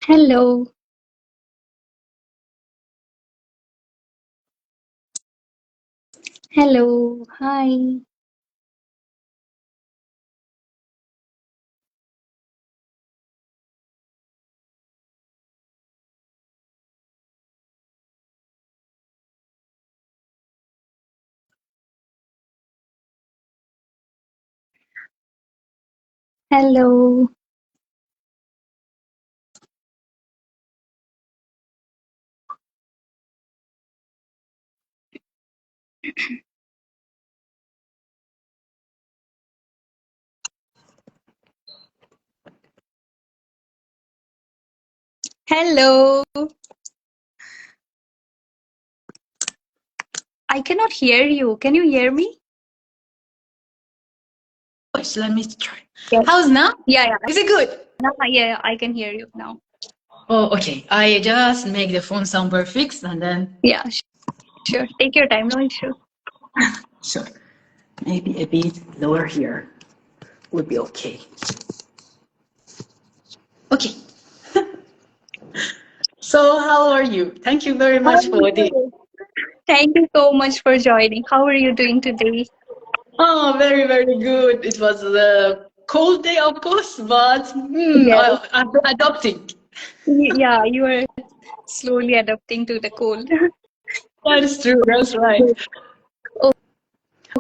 Hello, hello, hi, hello, hello. I cannot hear you. Can you hear me? Voice. Let me try. Yes. How's now? Yeah, yeah. Is it good? Yeah, I can hear you now. Oh, okay. I just make the phone sound perfect and then Yeah, sure. Take your time, no issue. sure. Maybe a bit lower here would be okay. Okay. So how are you? Thank you very much I'm for the. good. Thank you so much for joining. How are you doing today? Oh, very very good. It was a cold day, of course, but Yes. I'm adopting. Yeah, you are slowly adapting to the cold. That's true. That's right.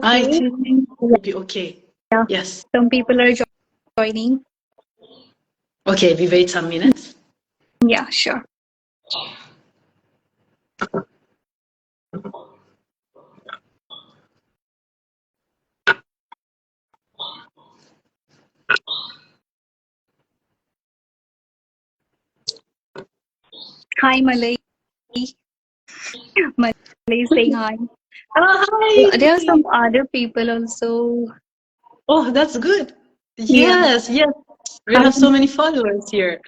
I Okay. think it Yeah, will be okay. Yes. some people are joining. Okay. We wait some minutes. Yeah, sure. Hi, Malay. Malay is saying hi. Oh, There are hi. some other people also. Oh, that's good. Yeah. Yes, yes. We Hi, have so many followers here.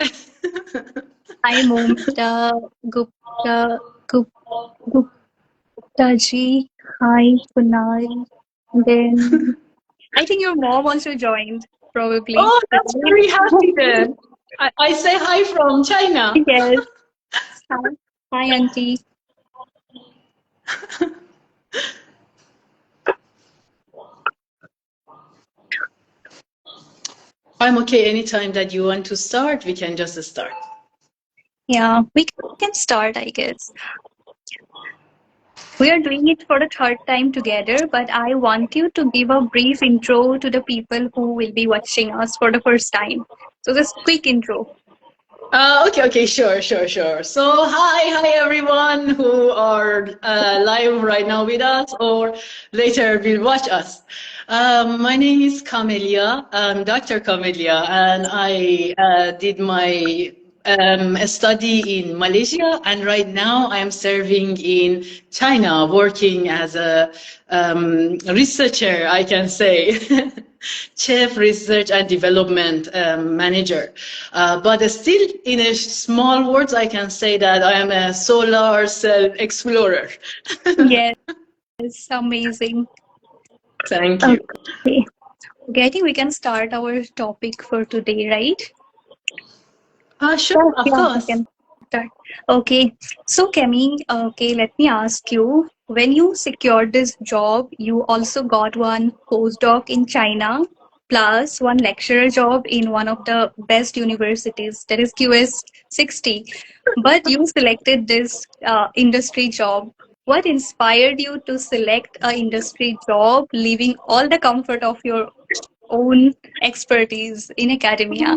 hi, Momita, Gupta, Gupta ji. Hi, Kunal. Then I think your mom also joined, probably. Oh, that's very happy then. I say hi from China. Yes. Hi, hi, auntie. I'm okay anytime that you want to start, we can just start. Yeah, we can start, I guess. We are doing it for the third time together, but I want you to give a brief intro to the people who will be watching us for the first time. So, just quick intro. Okay, sure. So, hi, everyone who are live right now with us or later will watch us. My name is Camellia. I'm Dr. Camellia, and I did my study in Malaysia, and right now I am serving in China, working as a researcher, I can say. Chief Research and Development Manager. But still, in a small words, I can say that I am a solar cell explorer. Yes, amazing. Thank you. Okay. Okay, I think we can start our topic for today, right? Sure, of Yeah, we course. can start. Okay. So, Kemi, okay, let me ask you, when you secured this job, you also got one postdoc in China, plus one lecturer job in one of the best universities, that is QS 60. But you selected this industry job. What inspired you to select a industry job, leaving all the comfort of your own expertise in academia?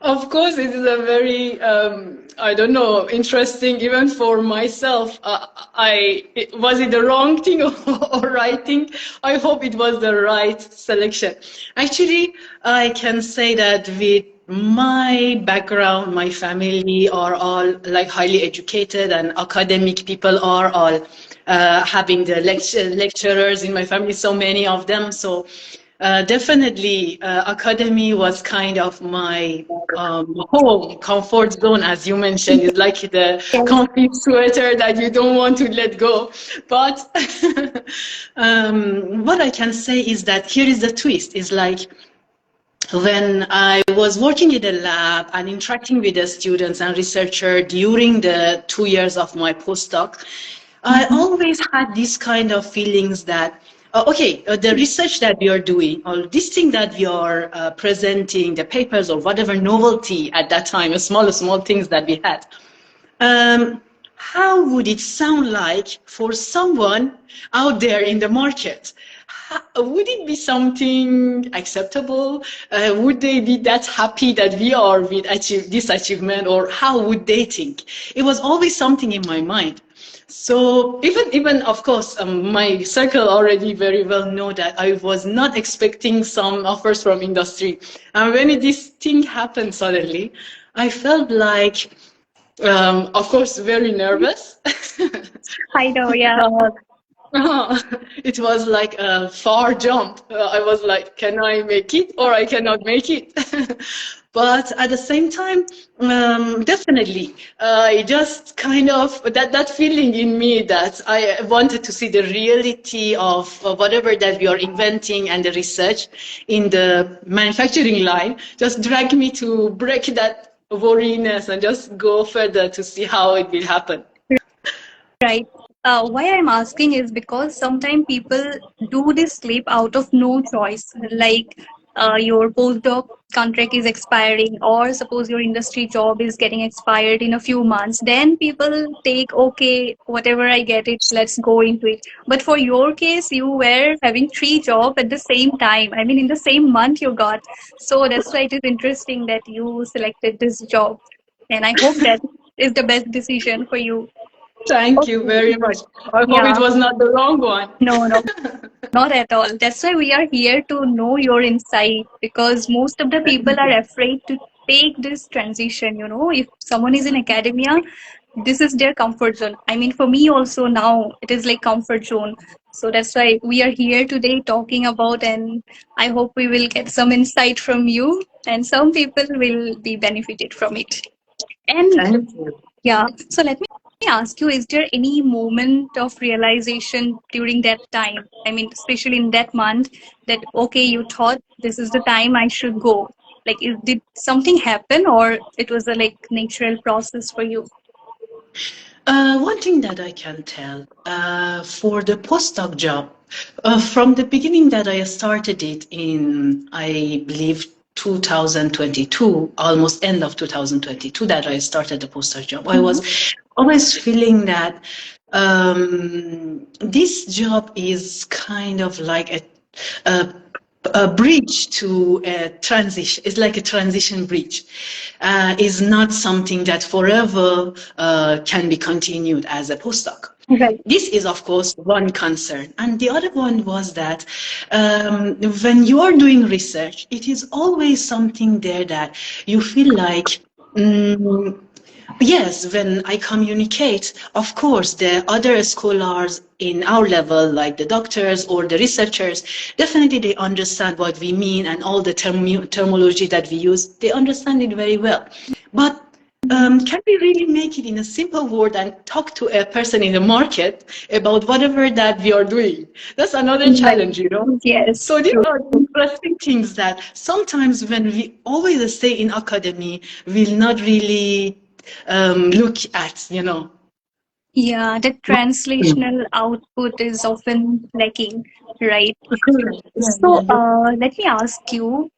Of course, it is a very, I don't know, interesting even for myself. Was it the wrong thing or right thing? I hope it was the right selection. Actually, I can say that with my background, my family are all like highly educated and academic people are all having the lecturers in my family, so many of them. So definitely, academy was kind of my home comfort zone, as you mentioned. It's like the Yes. comfy sweater that you don't want to let go. But what I can say is that here is the twist: is like when I was working in the lab and interacting with the students and researcher during the 2 years of my postdoc, I Mhm. always had this kind of feelings that, okay, the research that we are doing, or this thing that we are presenting, the papers or whatever novelty at that time, small things that we had, um, how would it sound like for someone out there in the market? Would it be something acceptable? Would they be that happy that we are with this achievement, or how would they think? It was always something in my mind. So even of course, my circle already very well know that I was not expecting some offers from industry, and when this thing happened suddenly, I felt like, of course, very nervous. I know, yeah. Because it was like a far jump. I was like, can I make it or I cannot make it? But at the same time, definitely, I just kind of that feeling in me that I wanted to see the reality of whatever that we are inventing and the research in the manufacturing line just dragged me to break that worriness and just go further to see how it will happen. Right. Why I'm asking is because sometimes people do this sleep out of no choice. Like your postdoc contract is expiring, or suppose your industry job is getting expired in a few months. Then people take, okay, whatever I get it, let's go into it. But for your case, you were having three jobs at the same time. I mean, in the same month you got. So that's why it is interesting that you selected this job. And I hope that is the best decision for you. Thank you Okay. very much. I hope it Yeah, was not the wrong one. no, no, not at all. That's why we are here to know your insight because most of the people are afraid to take this transition. If someone is in academia, this is their comfort zone. I mean, for me also now, it is like comfort zone. So that's why we are here today talking about, and I hope we will get some insight from you, and some people will be benefited from it. And Thank you. yeah. So let me ask you, is there any moment of realization during that time? I mean, especially in that month, that okay, you thought this is the time I should go. Like, did something happen, or it was a like natural process for you? One thing that I can tell for the postdoc job, from the beginning that I started it in, I believe, 2022, almost end of 2022, that I started the postdoc job, I Mhm. was always feeling that this job is kind of like a a bridge to a transition. It's like a transition bridge. Is not something that forever can be continued as a postdoc. Right. This is, of course, one concern. And the other one was that when you are doing research, it is always something there that you feel like, mm, yes, when I communicate, of course, the other scholars in our level, like the doctors or the researchers, definitely they understand what we mean and all the terminology that we use. They understand it very well. But can we really make it in a simple word and talk to a person in the market about whatever that we are doing? That's another Right. challenge, you know? Yes. So these True. are interesting things that sometimes when we always stay in academy, we'll not really look at, you know. Yeah, the translational output is often lacking, right? Correct. Yeah, So, yeah, yeah. let me ask you,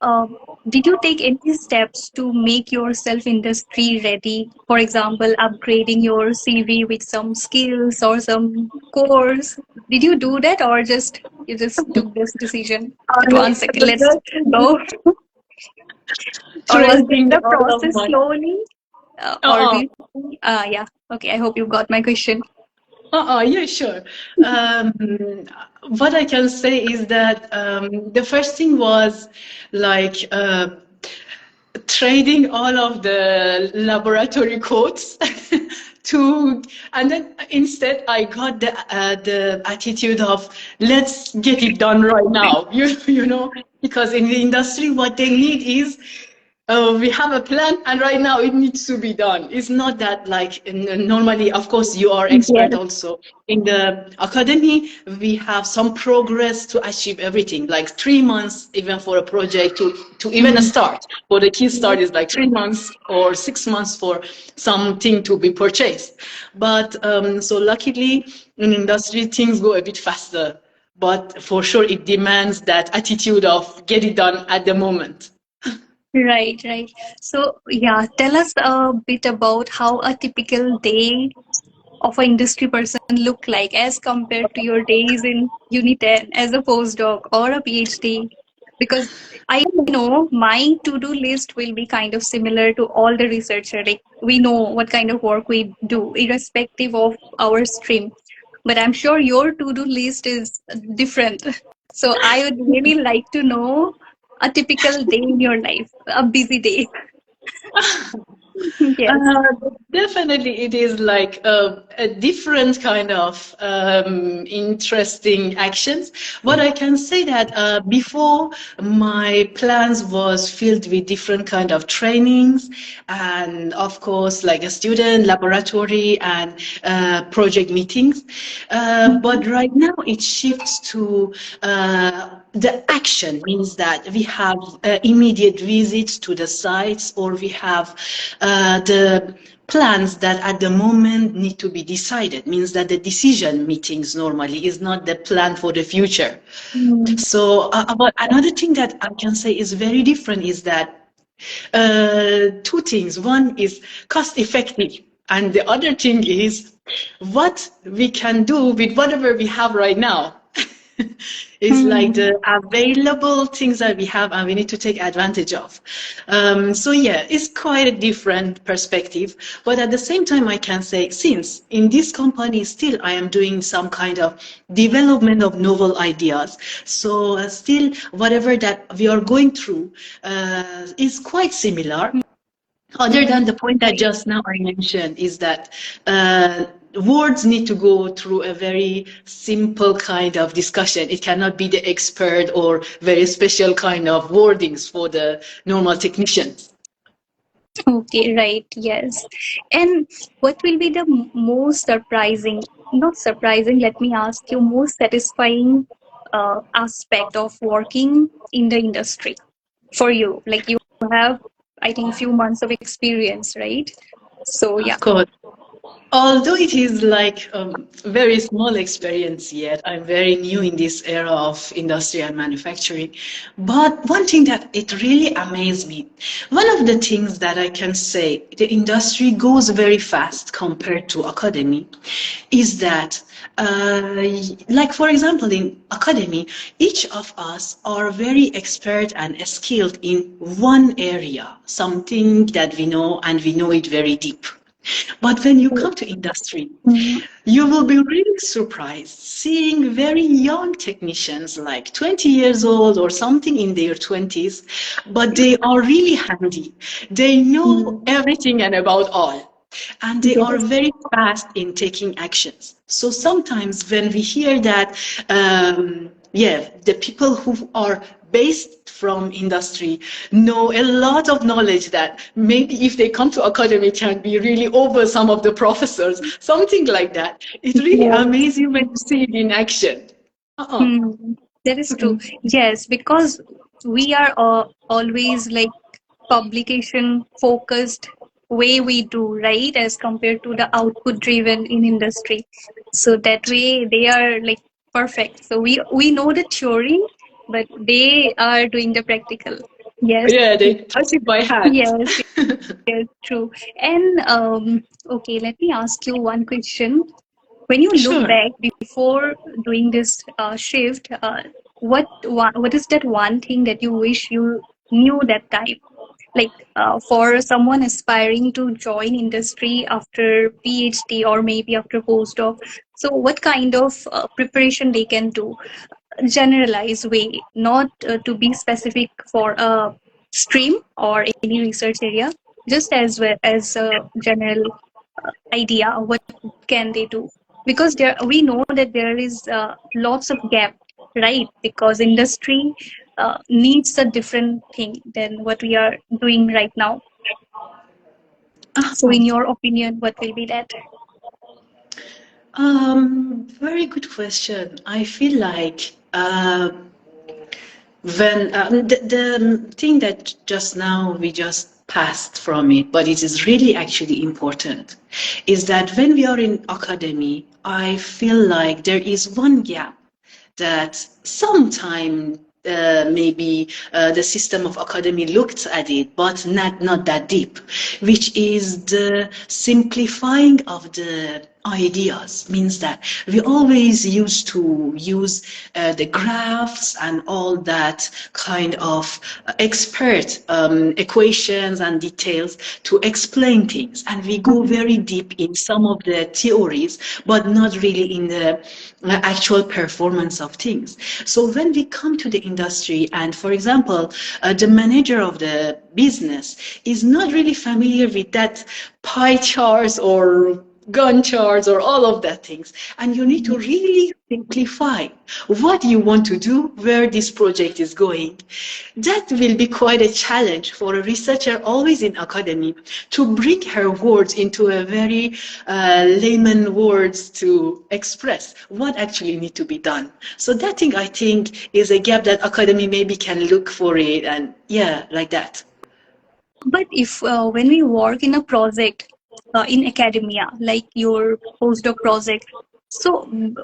did you take any steps to make yourself industry ready? For example, upgrading your CV with some skills or some course. Did you do that, or just you just took this decision that I, one second, the let's best thing is go? Or was it trading the all of process my. slowly? Or Uh-uh. did yeah. Okay, I hope you got my question. Yeah, sure. Um, what I can say is that the first thing was like trading all of the laboratory codes to, and then instead I got the attitude of let's get it done right now. You know, because in the industry what they need is We have a plan, and right now it needs to be done. It's not that like normally, of course, you are expert Yes. also. In the academy, we have some progress to achieve everything, like 3 months even for a project to even a Mm. start. For the key Yes. start is like 3 months or 6 months for something to be purchased. But so luckily in industry, things go a bit faster. But for sure, it demands that attitude of get it done at the moment. Right, right. So, yeah, tell us a bit about how a typical day of an industry person look like as compared to your days in Uni 10 as a postdoc or a PhD? Because I know my to-do list will be kind of similar to all the researcher. Like we know what kind of work we do, irrespective of our stream. But I'm sure your to-do list is different. So I would really like to know a typical day in your life, a busy day. Yes. Uh, Definitely, it is like a different kind of interesting actions. But I can say that before my plans was filled with different kind of trainings, and of course, like a student laboratory and project meetings. Mhm. But right now, it shifts to the action means that we have immediate visits to the sites, or we have the plans that at the moment need to be decided, means that the decision meetings normally is not the plan for the future. Mm. So but another thing that I can say is very different is that two things. One is cost effective, and the other thing is what we can do with whatever we have right now. It's like Mm. the available things that we have and we need to take advantage of. So yeah, it's quite a different perspective. But at the same time, I can say, since in this company still I am doing some kind of development of novel ideas, so still whatever that we are going through is quite similar. Other Mm. than the point that Right. just now I mentioned is that words need to go through a very simple kind of discussion. It cannot be the expert or very special kind of wordings for the normal technicians. Okay, right. Yes. And what will be the most surprising, not surprising, let me ask you, most satisfying aspect of working in the industry for you? Like you have, I think, few months of experience, right? So, yeah. Of course. Although it is like a very small experience yet, I'm very new in this era of industry and manufacturing. But one thing that it really amazed me, one of the things that I can say, the industry goes very fast compared to academy, is that, like for example, in academy, each of us are very expert and skilled in one area, something that we know and we know it very deep. But when you come to industry, Mm. you will be really surprised seeing very young technicians, like 20 years old or something in their 20s, but they are really handy. They know Mm. everything and about all. And they are Yes. very fast in taking actions. So sometimes when we hear that, yeah, the people who are based from industry know a lot of knowledge that maybe if they come to academy can be really over some of the professors, something like that. It really Yes. amazes you when you see it in action. Uh-uh. Hmm. That is true. Yes, because we are always like publication focused way we do, right? As compared to the output driven in industry. So that way they are like perfect. So we know the theory, but they are doing the practical. Yes. Yeah, they touch it by hand. Yes, yes, true. And okay, let me ask you one question. When you look Sure. back before doing this shift, what is that one thing that you wish you knew that time? Like for someone aspiring to join industry after PhD or maybe after postdoc, so what kind of preparation they can do? Generalized way, not to be specific for a stream or any research area, just as well as a general idea of what can they do, because there we know that there is lots of gap, right? Because industry needs a different thing than what we are doing right now. So, Uh-huh. in your opinion, what will be that? Very good question. I feel like when the thing that just now we just passed from it, but it is really actually important, is that when we are in academy, I feel like there is one gap that sometime maybe the system of academy looked at it, but not that deep, which is the simplifying of the ideas. Means that we always used to use the graphs and all that kind of expert equations and details to explain things, and we go very deep in some of the theories, but not really in the actual performance of things. So when we come to the industry, and for example, the manager of the business is not really familiar with that pie charts or gun charts or all of that things, and you need to really simplify what you want to do, where this project is going. That will be quite a challenge for a researcher always in academy to bring her words into a very layman words to express what actually need to be done. So that thing I think is a gap that academy maybe can look for it, and yeah, like that. But if when we work in a project in academia, like your postdoc project, so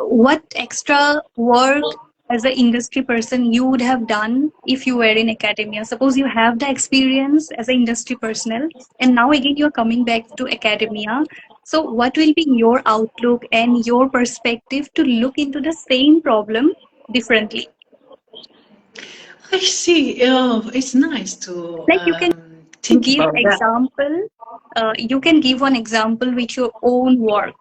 what extra work as an industry person you would have done if you were in academia? Suppose you have the experience as an industry personnel, and now again you're coming back to academia. So what will be your outlook and your perspective to look into the same problem differently? I see. It's nice to Like you can think give about that. example, you can give one example with your own work,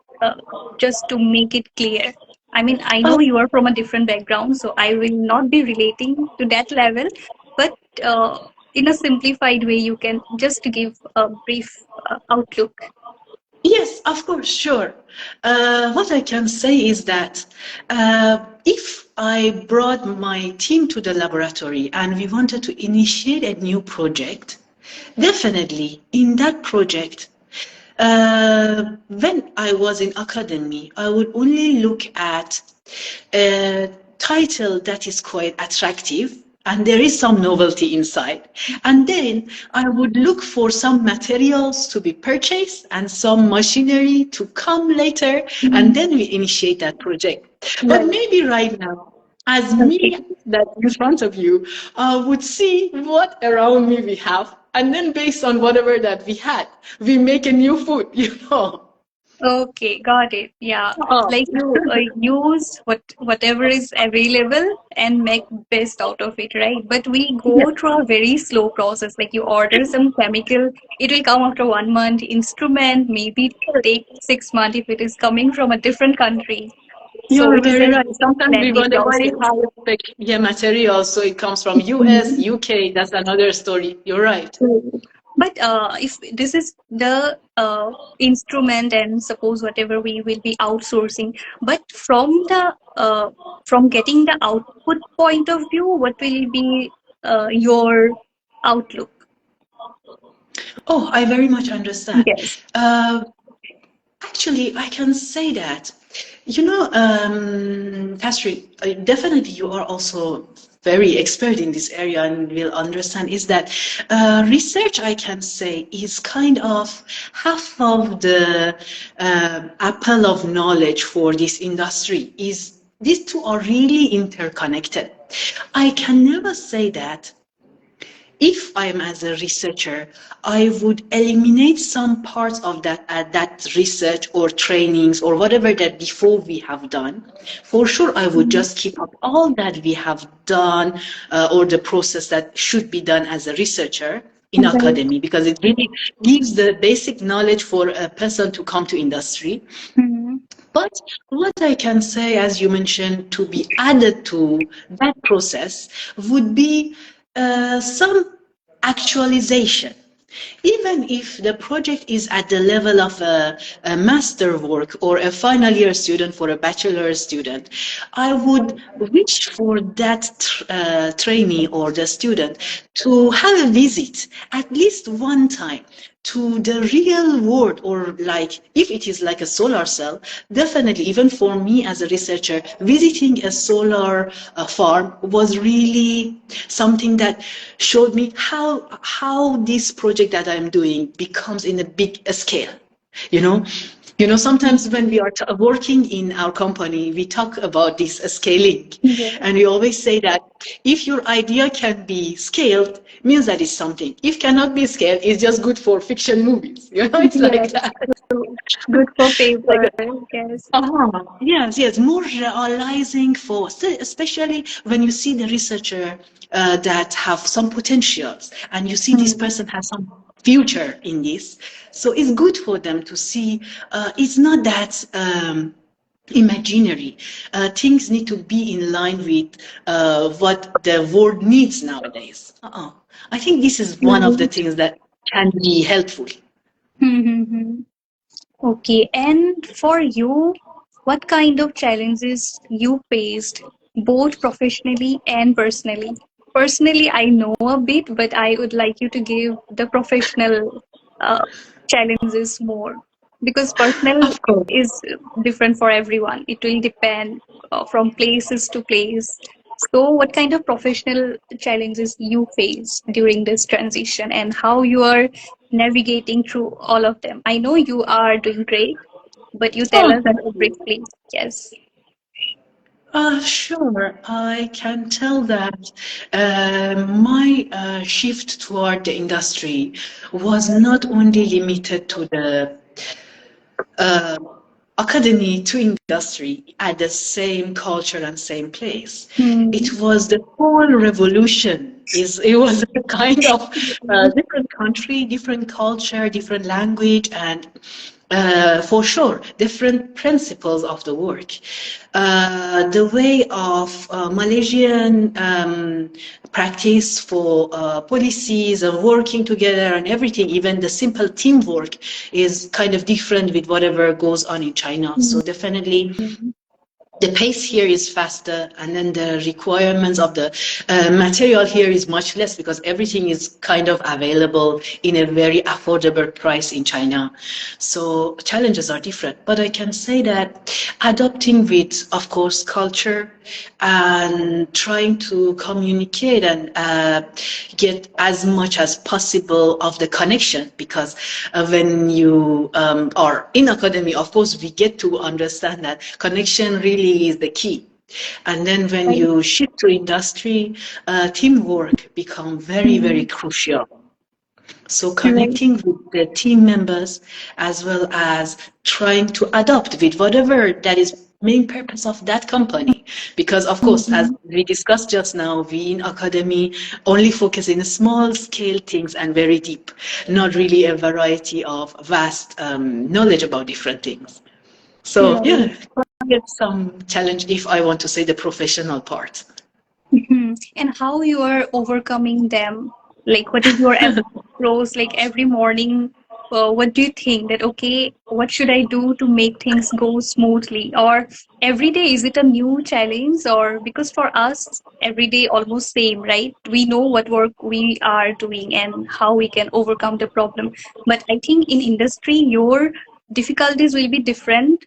just to make it clear. I mean, I know Oh, you are from a different background, so I will not be relating to that level, but in a simplified way you can just give a brief outlook. yes, of course, sure. What I can say is that if I brought my team to the laboratory and we wanted to initiate a new project, definitely in that project, when I was in academy, I would only look at a title that is quite attractive and there is some novelty inside. And then I would look for some materials to be purchased and some machinery to come later, and Mhm. then we initiate that project. But Right. maybe right now, as Okay. me that in front of you, would see what around me we have, and then based on whatever that we had, we make a new food, you know. Okay, got it. Yeah, Oh. like you use whatever is available and make best out of it, right? But we Yeah. go through a very slow process. Like you order some chemical, it will come after 1 month. Instrument maybe take 6 months if it is coming from a different country. So You're it is a very right. Sometimes we lengthy want to buy process. high spec, yeah, material, so it comes from US, Mhm. UK. That's another story. You're right. True. But if this is the instrument and suppose whatever we will be outsourcing, but from getting the output point of view, what will be your outlook? Oh, I very much understand. Yes. Uh, Actually, I can say that. You know, Tasri, definitely you are also very expert in this area and will understand is that research, I can say, is kind of half of the apple of knowledge for this industry. Is these two are really interconnected. I can never say that if I am as a researcher, I would eliminate some parts of that research or trainings or whatever that before we have done. For sure, I would Mhm. just keep up all that we have done or the process that should be done as a researcher in Right. academy, because it really gives the basic knowledge for a person to come to industry. Mhm. But what I can say, as you mentioned, to be added to that process would be some actualization. Even if the project is at the level of a master work or a final year student for a bachelor student, I would wish for that trainee or the student to have a visit at least one time to the real world, or like if it is like a solar cell, definitely even for me as a researcher, visiting a solar farm was really something that showed me how this project that I'm doing becomes in a big scale, you know. Sometimes when we are working in our company, we talk about this scaling. Yes. And we always say that if your idea can be scaled, means that it's something. If cannot be scaled, it's just good for fiction movies. It's like Yes, that. true. Good for Like, paper, yes. yes, yes, more realizing for, especially when you see the researcher that have some potentials and you see this Hmm. person has some future in this. So it's good for them to see it's not that imaginary. Things need to be in line with what the world needs nowadays. I think this is one of the Right. things that can be helpful. Mm-hmm. Okay, and for you, what kind of challenges you faced, both professionally and personally? Personally, I know a bit, but I would like you to give the professional uh, challenges more, because personal Of course. is different for everyone. It will depend from places to place. So, what kind of professional challenges you face during this transition, and how you are navigating through all of them? I know you are doing great, but you tell Oh, us thank you. briefly. Yes. Sure. I can tell that my shift toward the industry was not only limited to the uh, academy to industry at the same culture and same place. It Hmm. was the whole revolution. It was a kind of different country, different culture, different language, and for sure, different principles of the work. The way of Malaysian practice for policies and working together and everything, even the simple teamwork is kind of different with whatever goes on in China. So definitely the pace here is faster, and then the requirements of the material here is much less because everything is kind of available in a very affordable price in China. So challenges are different, but I can say that adopting with, of course, culture and trying to communicate and get as much as possible of the connection, because when you are in academy, of course, we get to understand that connection really is the key. And then when Right. you shift to industry, teamwork become very, very Hmm. crucial. So Right. connecting with the team members as well as trying to adapt with whatever that is main purpose of that company. Because of course, as Hmm. we discussed just now, we in academy only focus in small scale things and very deep, not really a variety of vast knowledge about different things. So Right. yeah, get some challenge if I want to say the professional part. Mhm. And how you are overcoming them? Like, what is your approach? Like every morning, what do you think that okay, what should I do to make things go smoothly? Or every day, is it a new challenge? Or because for us, every day almost same, right? We know what work we are doing and how we can overcome the problem. But I think in industry, your difficulties will be different,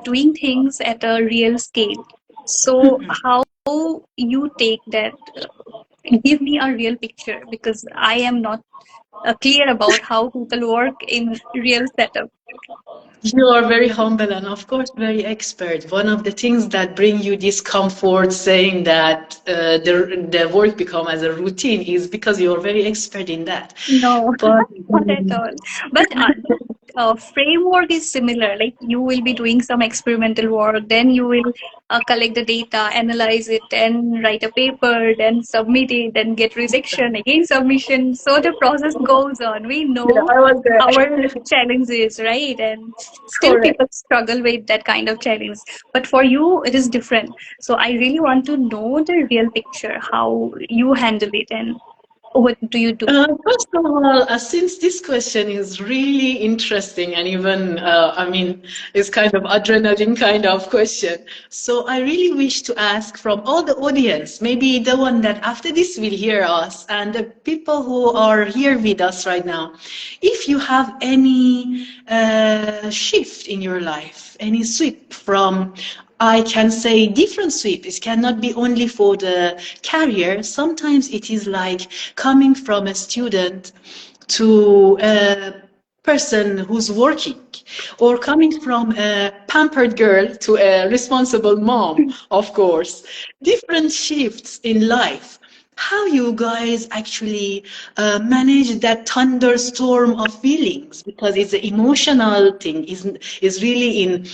doing things at a real scale. So how you take that, give me a real picture, because I am not clear about how people work in real setup. You are very humble and, of course, very expert. One of the things that bring you discomfort, saying that the work become as a routine, is because you are very expert in that. No, But not at all. But the framework is similar. Like you will be doing some experimental work, then you will collect the data, analyze it, then write a paper, then submit it, then get rejection, again submission. So the process goes on. We yeah, know I was our there. challenges, right? And still Correct. people struggle with that kind of challenge. But for you, it is different. So I really want to know the real picture, how you handle it and What do you do? First of all, since this question is really interesting and even, I mean, it's kind of adrenaline kind of question. So I really wish to ask from all the audience, maybe the one that after this will hear us and the people who are here with us right now, if you have any shift in your life, any sweep from I can say different sweep. It cannot be only for the career. Sometimes it is like coming from a student to a person who's working, or coming from a pampered girl to a responsible mom, of course. Different shifts in life. How you guys actually manage that thunderstorm of feelings, because it's an emotional thing, is really in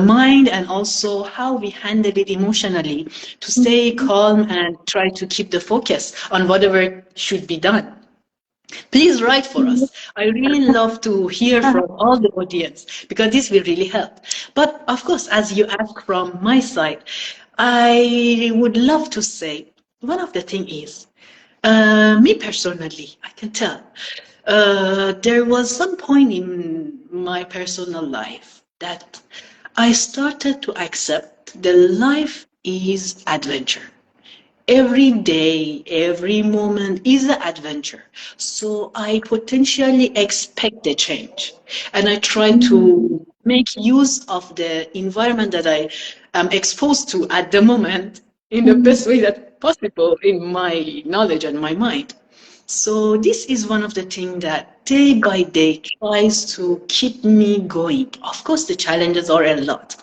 mind, and also how we handle it emotionally to stay calm and try to keep the focus on whatever should be done. Please write for us. I really love to hear from all the audience because this will really help. But of course, as you ask from my side, I would love to say one of the thing is, me personally, I can tell, there was some point in my personal life that I started to accept the life is adventure. Every day, every moment is an adventure. So I potentially expect the change. And I try to make use of the environment that I am exposed to at the moment in the best way that possible in my knowledge and my mind. So this is one of the things that day by day tries to keep me going. Of course, the challenges are a lot.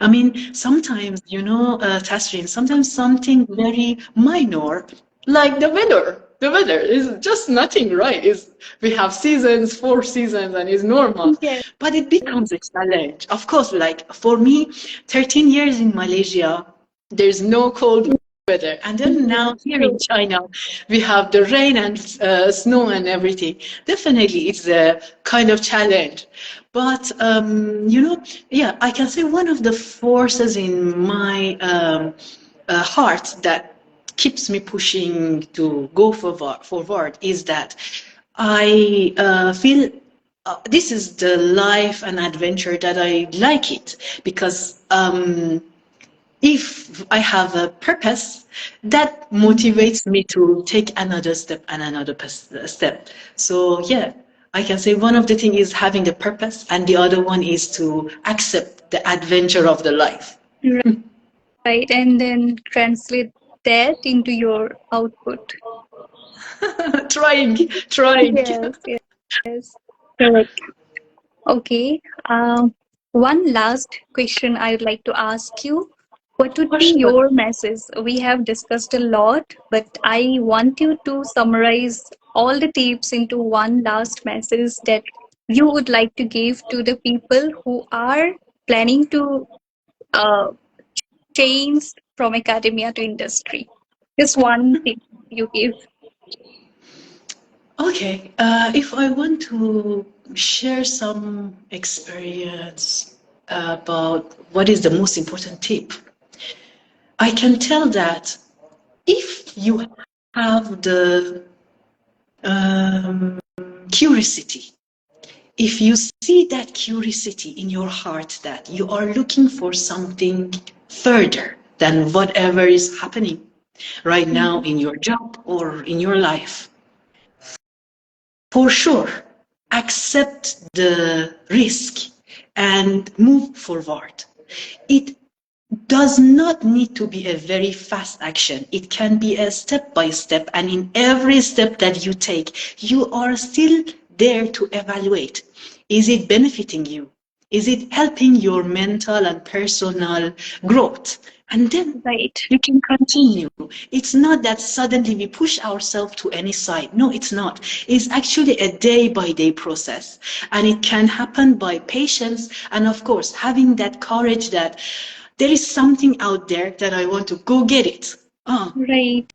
I mean, sometimes, Tasrin, sometimes something very minor, like the weather. The weather is just nothing, right? Is we have seasons, 4 seasons, and it's normal. Yes. But it becomes a challenge. Of course, like for me, 13 years in Malaysia, there's no cold weather. And then now here in China, we have the rain and snow and everything. Definitely, it's a kind of challenge. But, yeah, I can say one of the forces in my heart that keeps me pushing to go forward is that I feel this is the life and adventure that I like it because if I have a purpose, that motivates me to take another step and another step. So yeah, I can say one of the things is having a purpose, and the other one is to accept the adventure of the life. Right. And then translate that into your output. trying. Yes, yes. Correct. Okay. One last question I'd like to ask you. What would For be sure. your message? We have discussed a lot, but I want you to summarize all the tips into one last message that you would like to give to the people who are planning to uh, change from academia to industry. Just one tip you give. Okay, if I want to share some experience about what is the most important tip, I can tell that if you have the curiosity, if you see that curiosity in your heart that you are looking for something further than whatever is happening right now in your job or in your life, for sure, accept the risk and move forward. It does not need to be a very fast action. It can be a step by step, and in every step that you take, you are still there to evaluate. Is it benefiting you? Is it helping your mental and personal growth? And then Right. you can continue. It's not that suddenly we push ourselves to any side. No, it's not. It's actually a day by day process. And it can happen by patience and, of course, having that courage that there is something out there that I want to go get it. Ah, Right.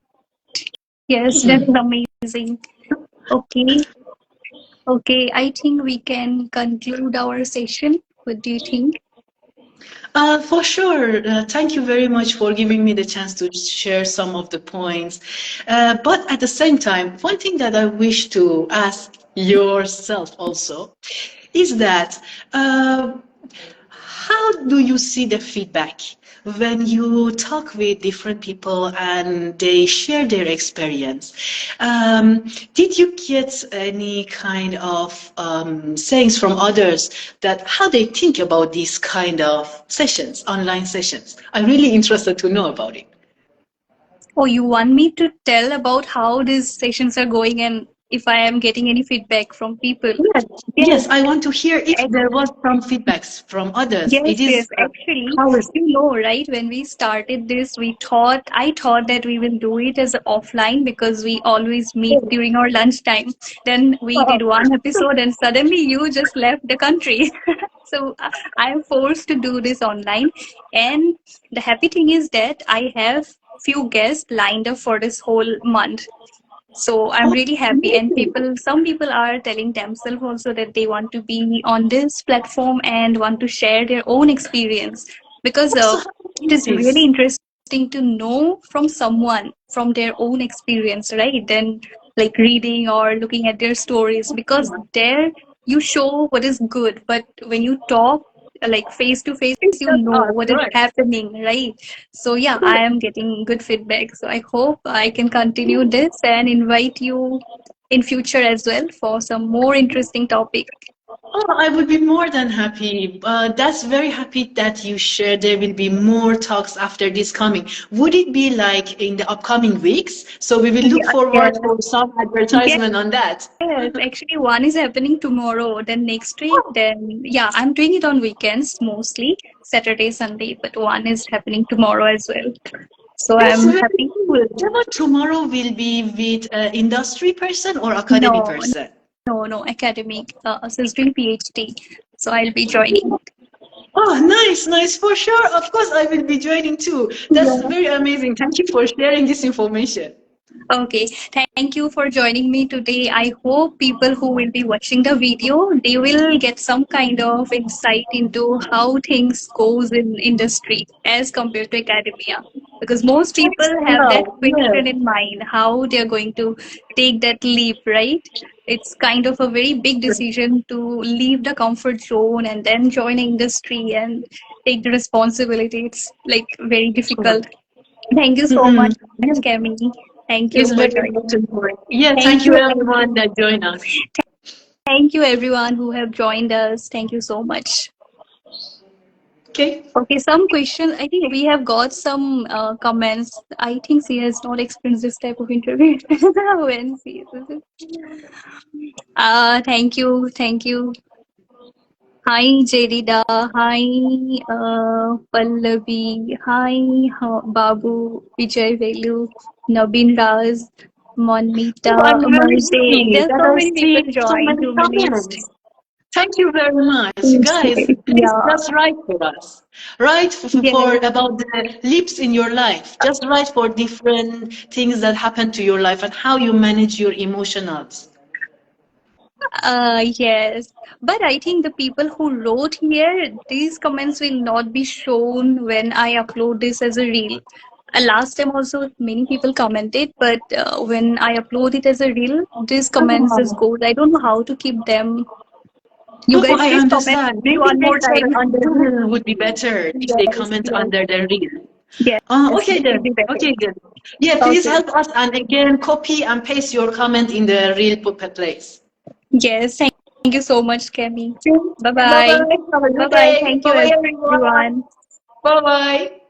Yes, that's amazing. Okay. Okay. I think we can conclude our session. What do you think? For sure. Thank you very much for giving me the chance to share some of the points. But at the same time, one thing that I wish to ask yourself also is that how do you see the feedback when you talk with different people and they share their experience? Did you get any kind of sayings from others that how they think about these kind of sessions, online sessions? I'm really interested to know about it. Oh, you want me to tell about how these sessions are going and if I am getting any feedback from people? Yes, yes, Yes, I want to hear if there was some feedbacks from others. yes, It is yes. Actually, how is you know, right? When we started this, I thought that we will do it as offline because we always meet it? during our lunchtime. Then we did one episode, and suddenly you just left the country. So I am forced to do this online. And the happy thing is that I have few guests lined up for this whole month. So I'm Oh, really happy. And some people are telling themselves also that they want to be on this platform and want to share their own experience because so how it is is really this? interesting to know from someone from their own experience, right? Then like reading or looking at their stories because there you show what is good, but when you talk like face to face, It's you just know us, what is right? happening, right? So yeah, I am getting good feedback. So I hope I can continue this and invite you in future as well for some more interesting topic. Oh, I would be more than happy. That's very happy that you shared. There will be more talks after this coming. Would it be like in the upcoming weeks? So we will look Yeah, yeah. forward for some advertisement on that. Yes, actually one is happening tomorrow, then next week, then yeah, I'm doing it on weekends mostly, Saturday, Sunday, but one is happening tomorrow as well. So That's I'm very happy. cool. Demo tomorrow will be with industry person or academy No, person. no, academic. So it's doing PhD. So I'll be joining. Oh, nice, nice. For sure. Of course, I will be joining too. That's Yeah. very amazing. Thank you for sharing this information. Okay, thank you for joining me today. I hope people who will be watching the video, they will get some kind of insight into how things goes in industry as compared to academia. Because most people have that Wow, question yes. in mind, how they're going to take that leap, right? It's kind of a very big decision to leave the comfort zone and then join an industry and take the responsibility. It's like very difficult. Thank you so much, Mm-mm. Yes, Cami. Thank you it's for very joining. important point. Yeah, Thank thank you you, thank everyone you. that joined us. Thank you, everyone who have joined us. Thank you so much. Okay. Okay, some question. I think we have got some comments. I think she has not experienced this type of interview when she is. Thank you, thank you. Hi, Jerida. Hi, Pallavi. Hi, Babu, Vijay Velu, Nabin Raz, Oh, Monmita, I'm very Marze. happy There are that so I many see people so joined, many 2 minutes. comments. Thank you very much, It's guys. great. This is Yeah. just right for us. Right for Yes. about the leaps in your life. Just right for different things that happen to your life and how you manage your emotionals. Yes. But I think the people who wrote here, these comments will not be shown when I upload this as a reel. Last time also many people commented, but when I upload it as a reel, these comments just Oh, goes. I don't know how to keep them. You oh, guys I please comment understand. Maybe one more later time. on the reel would be better if they Yes, comment yes, under the reel. yes, Okay it will then. be better. Okay then. Yeah, please Okay. help us and again copy and paste your comment in the reel place. Yes, thank you so much, Kemi. Bye Bye bye. bye. Have a Bye good bye. day. Thank Bye you, bye everyone. everyone. Bye bye.